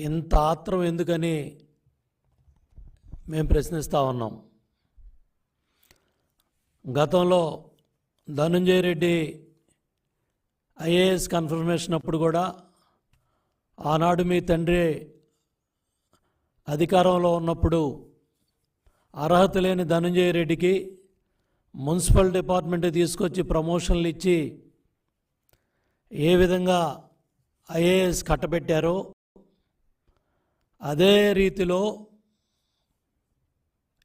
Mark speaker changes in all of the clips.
Speaker 1: ఇంత ఆత్రం ఎందుకని మేము ప్రశ్నిస్తూ ఉన్నాం. గతంలో ధనంజయ రెడ్డి ఐఏఎస్ కన్ఫర్మేషన్ అప్పుడు కూడా ఆనాడు మీ తండ్రి అధికారంలో ఉన్నప్పుడు అర్హత లేని ధనంజయ రెడ్డికి మున్సిపల్ డిపార్ట్మెంట్ తీసుకొచ్చి ప్రమోషన్లు ఇచ్చి ఏ విధంగా ఐఏఎస్ కట్టబెట్టారో అదే రీతిలో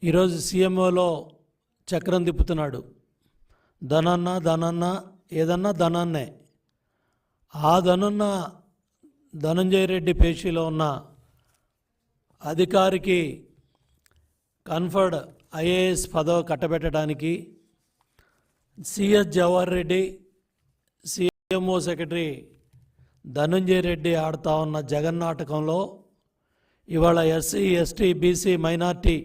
Speaker 1: ఈరోజు సీఎంఓలో చక్రం తిప్పుతున్నాడు. ధనన్న ఏదన్నా ధనాన్నే. ఆ ధనున్న ధనంజయ రెడ్డి పేషీలో ఉన్న అధికారికి కన్ఫర్డ్ ఐఏఎస్ పదవి కట్టబెట్టడానికి CS Jawahar Reddy CMO secretary Dhananjaya Reddy ఆడుతూ ఉన్న జగన్నాటకంలో ఇవాళ ఎస్సీ ఎస్టీ బీసీ మైనార్టీ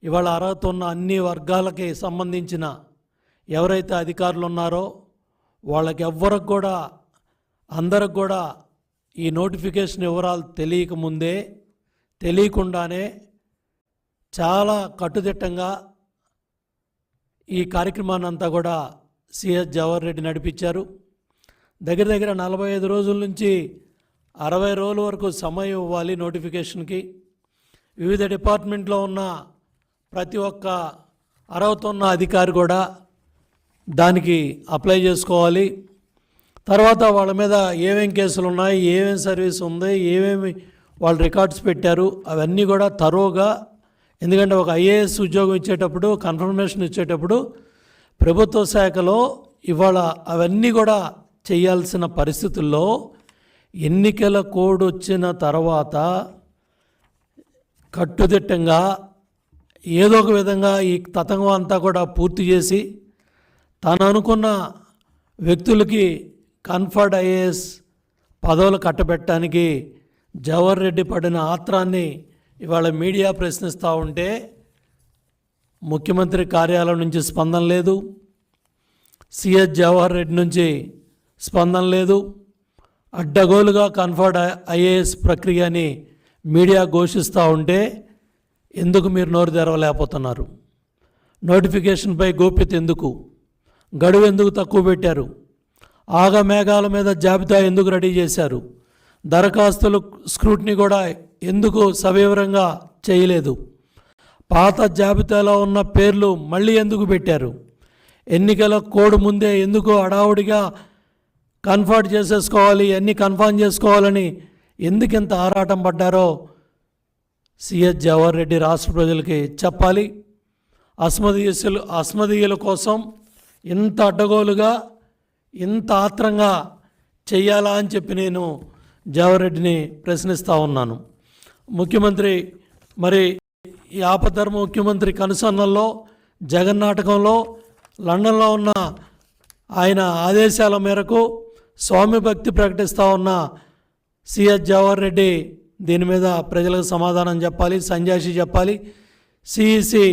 Speaker 1: ఇవాళ అర్హత ఉన్న అన్ని వర్గాలకి సంబంధించిన ఎవరైతే అధికారులు ఉన్నారో వాళ్ళకి ఎవ్వరికి కూడా అందరికి కూడా ఈ నోటిఫికేషన్ వివరాలు తెలియకుండానే చాలా కట్టుదిట్టంగా ఈ కార్యక్రమాన్ని అంతా కూడా సిఎస్ జవహర్ రెడ్డి నడిపించారు. దగ్గర 45 రోజుల నుంచి 60 రోజుల వరకు సమయం ఇవ్వాలి నోటిఫికేషన్కి. వివిధ డిపార్ట్మెంట్లో ఉన్న ప్రతి ఒక్క అర్హత ఉన్న అధికారి కూడా దానికి అప్లై చేసుకోవాలి. తర్వాత వాళ్ళ మీద ఏమేం కేసులు ఉన్నాయి, ఏమేమి సర్వీస్ ఉంది, ఏమేమి వాళ్ళు రికార్డ్స్ పెట్టారు అవన్నీ కూడా తరోగా. ఎందుకంటే ఒక ఐఏఎస్ ఉద్యోగం ఇచ్చేటప్పుడు కన్ఫర్మేషన్ ఇచ్చేటప్పుడు ప్రభుత్వ శాఖలో ఇవాళ అవన్నీ కూడా చేయాల్సిన పరిస్థితుల్లో ఎన్నికల కోడ్ వచ్చిన తర్వాత కట్టుదిట్టంగా ఏదో ఒక విధంగా ఈ తతంగం అంతా కూడా పూర్తి చేసి తాను అనుకున్న వ్యక్తులకి కన్ఫర్డ్ ఐఏఎస్ పదవులు కట్టబెట్టడానికి జవహర్ రెడ్డి పడిన ఆత్రాన్ని ఇవాళ మీడియా ప్రశ్నిస్తూ ఉంటే ముఖ్యమంత్రి కార్యాలయం నుంచి స్పందన లేదు, సిఎస్ జవహర్ రెడ్డి నుంచి స్పందన లేదు. అడ్డగోలుగా కన్ఫర్డ్ ఐఏఎస్ ప్రక్రియని మీడియా ఘోషిస్తూ ఉంటే ఎందుకు మీరు నోరు తెరవలేకపోతున్నారు? నోటిఫికేషన్పై గోప్యత ఎందుకు? గడువు ఎందుకు తక్కువ పెట్టారు? ఆగమేఘాల మీద జాబితా ఎందుకు రెడీ చేశారు? దరఖాస్తులు స్క్రూటినీ కూడా ఎందుకు సవివరంగా చేయలేదు? పాత జాబితాలో ఉన్న పేర్లు మళ్ళీ ఎందుకు పెట్టారు? ఎన్నికల కోడ్ ముందే ఎందుకు హడావుడిగా కన్ఫర్మ్ చేసేసుకోవాలి, అన్నీ కన్ఫర్మ్ చేసుకోవాలని ఎందుకు ఇంత ఆరాటం పడ్డారో సిఎస్ జవహర్ రెడ్డి రాష్ట్ర ప్రజలకి చెప్పాలి. అస్మదీయుల కోసం ఇంత అడ్డగోలుగా ఇంత ఆత్రంగా చెయ్యాలా అని చెప్పి నేను జవహర్ రెడ్డిని ప్రశ్నిస్తూ ఉన్నాను. ముఖ్యమంత్రి మరి ఈ ఆపద్ధర్మ ముఖ్యమంత్రి కనుసన్నల్లో జగన్నాటకంలో లండన్లో ఉన్న ఆయన ఆదేశాల మేరకు స్వామి భక్తి ప్రకటిస్తూ ఉన్న సిఎస్ జవహర్ రెడ్డి దీని మీద ప్రజలకు సమాధానం చెప్పాలి, సంజాయిషి చెప్పాలి. సిఈసి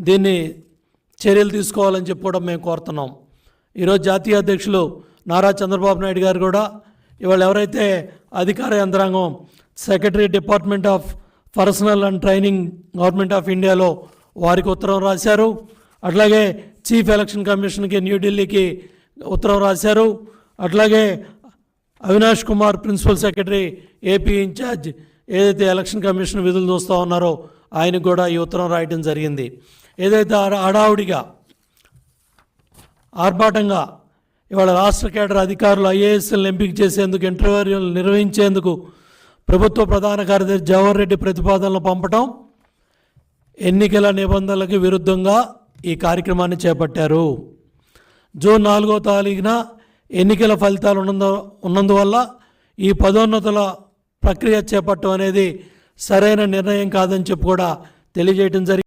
Speaker 1: దీన్ని చర్యలు తీసుకోవాలని చెప్పి కూడా మేము కోరుతున్నాం. ఈరోజు జాతీయ అధ్యక్షులు నారా చంద్రబాబు నాయుడు గారు కూడా ఇవాళ ఎవరైతే అధికార యంత్రాంగం secretary department of personal and training government of ఇండియాలో వారికి ఉత్తరం రాశారు. అట్లాగే చీఫ్ ఎలక్షన్ కమిషన్కి న్యూఢిల్లీకి ఉత్తరం రాశారు. అట్లాగే Avinash Kumar principal secretary AP in charge ఏదైతే ఎలక్షన్ కమిషన్ విధులు చూస్తూ ఉన్నారో ఆయనకు కూడా ఈ ఉత్తరం రాయడం జరిగింది. ఏదైతే హడావుడిగా ఆర్భాటంగా ఇవాళ రాష్ట్ర కేడర్ అధికారులు ఐఏఎస్లను ఎంపిక చేసేందుకు ఇంటర్వ్యూలు నిర్వహించేందుకు ప్రభుత్వ ప్రధాన కార్యదర్శి జవహర్ రెడ్డి ప్రతిపాదనలు పంపటం ఎన్నికల నిబంధనలకు విరుద్ధంగా ఈ కార్యక్రమాన్ని చేపట్టారు. జూన్ 4వ తారీఖున ఎన్నికల ఫలితాలు ఉన్నందువల్ల ఈ పదోన్నతుల ప్రక్రియ చేపట్టడం అనేది సరైన నిర్ణయం కాదని చెప్పి కూడా తెలియజేయడం జరిగింది.